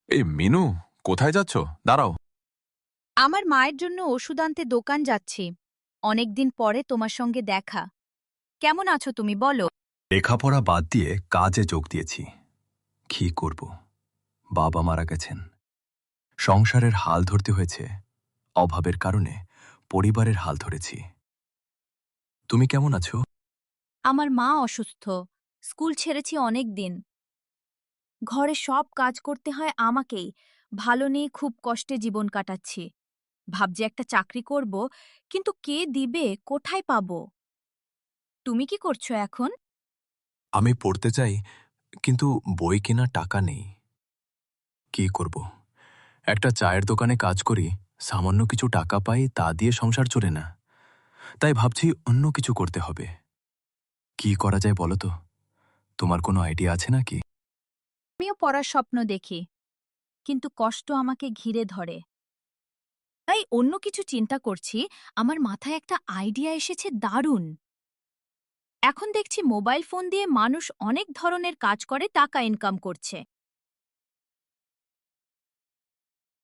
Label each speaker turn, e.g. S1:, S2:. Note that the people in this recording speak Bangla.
S1: এই মিনু, কোথায় যাচ্ছ? দাঁড়াও।
S2: আমার মায়ের জন্য ওষুধ আনতে দোকান যাচ্ছি। অনেকদিন পরে তোমার সঙ্গে দেখা। কেমন আছো তুমি বলো?
S3: লেখাপড়া বাদ দিয়ে কাজে যোগ দিয়েছি। কি করব? বাবা মারা গেছেন, সংসারের হাল ধরতে হয়েছে। অভাবের কারণে পরিবারের হাল ধরেছি। তুমি কেমন আছো?
S2: আমার মা অসুস্থ। স্কুল ছেড়েছি অনেক দিন। ঘরে সব কাজ করতে হয় আমাকেই। ভালো নেই, খুব কষ্টে জীবন কাটাচ্ছি। ভাবছি একটা চাকরি করব, কিন্তু কে দিবে, কোথায় পাবো? তুমি কি করছো এখন?
S3: আমি পড়তে চাই, কিন্তু বই কেনার টাকা নেই। কি করব? একটা চায়ের দোকানে কাজ করি, সামান্য কিছু টাকা পাই, তা দিয়ে সংসার চলে না। তাই ভাবছি অন্য কিছু করতে হবে। কি করা যায় বলো তো? তোমার কোনো আইডিয়া আছে নাকি?
S2: আমিও পড়ার স্বপ্ন দেখি, কিন্তু কষ্ট আমাকে ঘিরে ধরে। তাই অন্য কিছু চিন্তা করছি। আমার মাথায় একটা আইডিয়া এসেছে দারুণ। এখন দেখছি মোবাইল ফোন দিয়ে মানুষ অনেক ধরনের কাজ করে টাকা ইনকাম করছে।